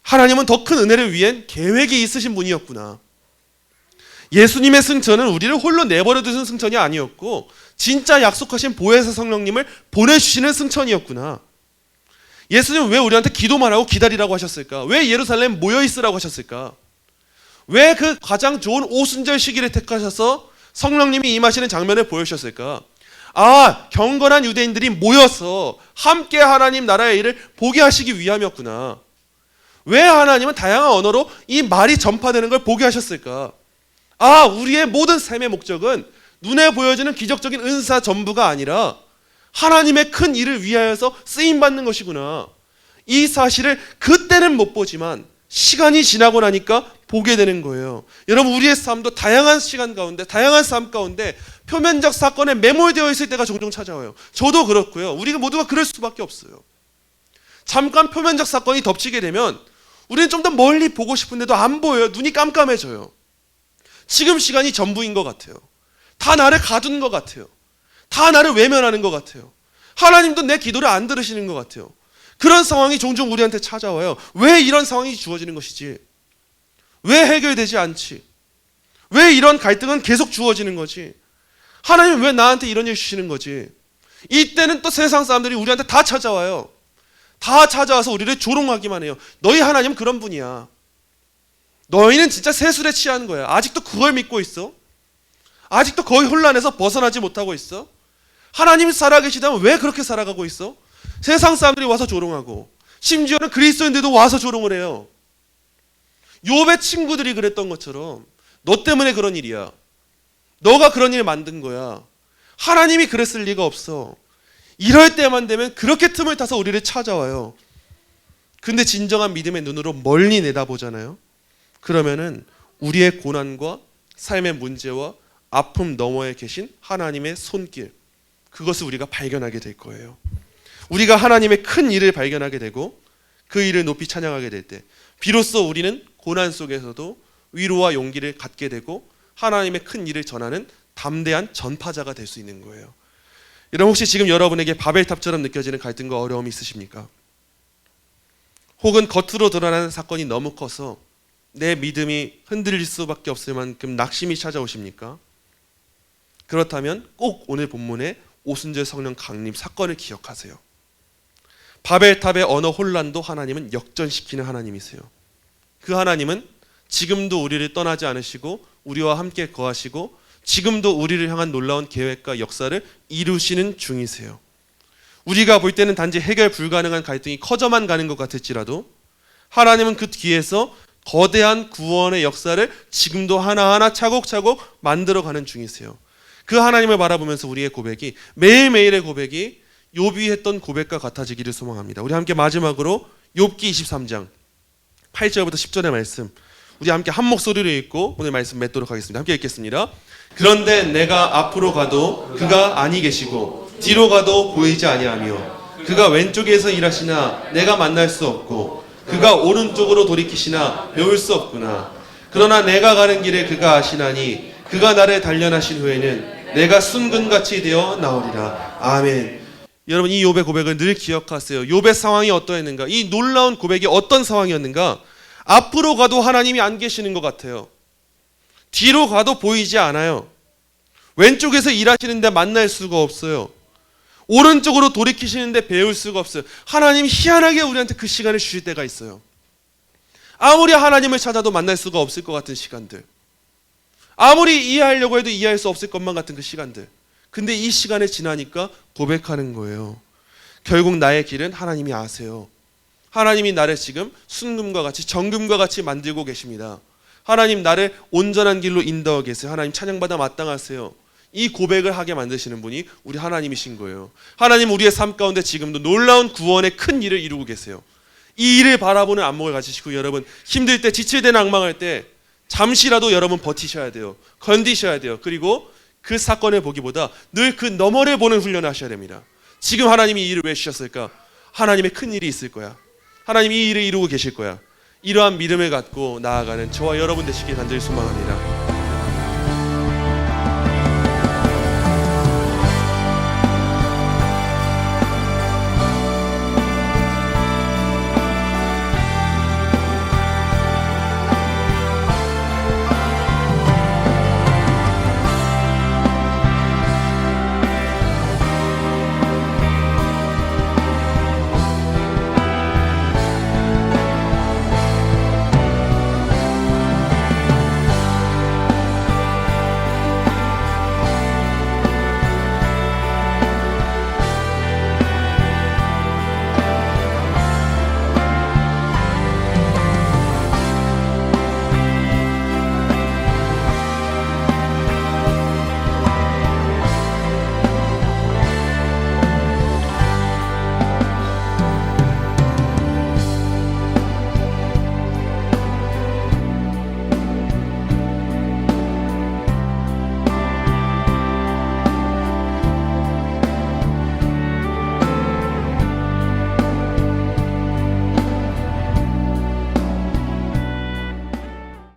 하나님은 더 큰 은혜를 위한 계획이 있으신 분이었구나. 예수님의 승천은 우리를 홀로 내버려 두신 승천이 아니었고 진짜 약속하신 보혜사 성령님을 보내주시는 승천이었구나. 예수님은 왜 우리한테 기도만 하고 기다리라고 하셨을까? 왜 예루살렘 모여있으라고 하셨을까? 왜 그 가장 좋은 오순절 시기를 택하셔서 성령님이 임하시는 장면을 보여주셨을까? 아, 경건한 유대인들이 모여서 함께 하나님 나라의 일을 보게 하시기 위함이었구나. 왜 하나님은 다양한 언어로 이 말이 전파되는 걸 보게 하셨을까? 아, 우리의 모든 삶의 목적은 눈에 보여지는 기적적인 은사 전부가 아니라 하나님의 큰 일을 위하여서 쓰임받는 것이구나. 이 사실을 그때는 못 보지만 시간이 지나고 나니까 보게 되는 거예요. 여러분, 우리의 삶도 다양한 시간 가운데, 다양한 삶 가운데 표면적 사건에 매몰되어 있을 때가 종종 찾아와요. 저도 그렇고요. 우리가 모두가 그럴 수밖에 없어요. 잠깐 표면적 사건이 덮치게 되면 우리는 좀 더 멀리 보고 싶은데도 안 보여요. 눈이 깜깜해져요. 지금 시간이 전부인 것 같아요. 다 나를 가둔 것 같아요. 다 나를 외면하는 것 같아요. 하나님도 내 기도를 안 들으시는 것 같아요. 그런 상황이 종종 우리한테 찾아와요. 왜 이런 상황이 주어지는 것이지? 왜 해결되지 않지? 왜 이런 갈등은 계속 주어지는 거지? 하나님은 왜 나한테 이런 일 주시는 거지? 이때는 또 세상 사람들이 우리한테 다 찾아와요. 다 찾아와서 우리를 조롱하기만 해요. 너희 하나님은 그런 분이야. 너희는 진짜 세술에 취한 거야. 아직도 그걸 믿고 있어? 아직도 거의 혼란에서 벗어나지 못하고 있어? 하나님이 살아계시다면 왜 그렇게 살아가고 있어? 세상 사람들이 와서 조롱하고 심지어는 그리스도인들도 와서 조롱을 해요. 욥의 친구들이 그랬던 것처럼 너 때문에 그런 일이야. 너가 그런 일 만든 거야. 하나님이 그랬을 리가 없어. 이럴 때만 되면 그렇게 틈을 타서 우리를 찾아와요. 근데 진정한 믿음의 눈으로 멀리 내다보잖아요. 그러면은 우리의 고난과 삶의 문제와 아픔 너머에 계신 하나님의 손길, 그것을 우리가 발견하게 될 거예요. 우리가 하나님의 큰 일을 발견하게 되고 그 일을 높이 찬양하게 될 때 비로소 우리는 고난 속에서도 위로와 용기를 갖게 되고 하나님의 큰 일을 전하는 담대한 전파자가 될 수 있는 거예요. 여러분, 혹시 지금 여러분에게 바벨탑처럼 느껴지는 갈등과 어려움이 있으십니까? 혹은 겉으로 드러나는 사건이 너무 커서 내 믿음이 흔들릴 수밖에 없을 만큼 낙심이 찾아오십니까? 그렇다면 꼭 오늘 본문의 오순절 성령 강림 사건을 기억하세요. 바벨탑의 언어 혼란도 하나님은 역전시키는 하나님이세요. 그 하나님은 지금도 우리를 떠나지 않으시고 우리와 함께 거하시고 지금도 우리를 향한 놀라운 계획과 역사를 이루시는 중이세요. 우리가 볼 때는 단지 해결 불가능한 갈등이 커져만 가는 것 같을지라도 하나님은 그 뒤에서 거대한 구원의 역사를 지금도 하나하나 차곡차곡 만들어가는 중이세요. 그 하나님을 바라보면서 우리의 고백이, 매일매일의 고백이 욥이 했던 고백과 같아지기를 소망합니다. 우리 함께 마지막으로 욥기 23장 8절부터 10절의 말씀, 우리 함께 한 목소리로 읽고 오늘 말씀 맺도록 하겠습니다. 함께 읽겠습니다. 그런데 내가 앞으로 가도 그가 아니 계시고 뒤로 가도 보이지 아니하며 그가 왼쪽에서 일하시나 내가 만날 수 없고 그가 오른쪽으로 돌이키시나 배울 수 없구나. 그러나 내가 가는 길에 그가 아시나니 그가 나를 단련하신 후에는 내가 순금같이 되어 나오리라. 아멘. 여러분, 이 욥의 고백을 늘 기억하세요. 욥의 상황이 어떠했는가? 이 놀라운 고백이 어떤 상황이었는가? 앞으로 가도 하나님이 안 계시는 것 같아요. 뒤로 가도 보이지 않아요. 왼쪽에서 일하시는데 만날 수가 없어요. 오른쪽으로 돌이키시는데 배울 수가 없어요. 하나님 희한하게 우리한테 그 시간을 주실 때가 있어요. 아무리 하나님을 찾아도 만날 수가 없을 것 같은 시간들, 아무리 이해하려고 해도 이해할 수 없을 것만 같은 그 시간들. 근데 이 시간이 지나니까 고백하는 거예요. 결국 나의 길은 하나님이 아세요. 하나님이 나를 지금 순금과 같이 정금과 같이 만들고 계십니다. 하나님 나를 온전한 길로 인도하고 계세요. 하나님 찬양받아 마땅하세요. 이 고백을 하게 만드시는 분이 우리 하나님이신 거예요. 하나님 우리의 삶 가운데 지금도 놀라운 구원의 큰 일을 이루고 계세요. 이 일을 바라보는 안목을 가지시고 여러분 힘들 때 지칠 때 낭망할 때 잠시라도 여러분 버티셔야 돼요. 건디셔야 돼요. 그리고 그 사건을 보기보다 늘 그 너머를 보는 훈련을 하셔야 됩니다. 지금 하나님이 이 일을 왜 주셨을까? 하나님의 큰 일이 있을 거야. 하나님이 이 일을 이루고 계실 거야. 이러한 믿음을 갖고 나아가는 저와 여러분 되시길 간절히 소망합니다.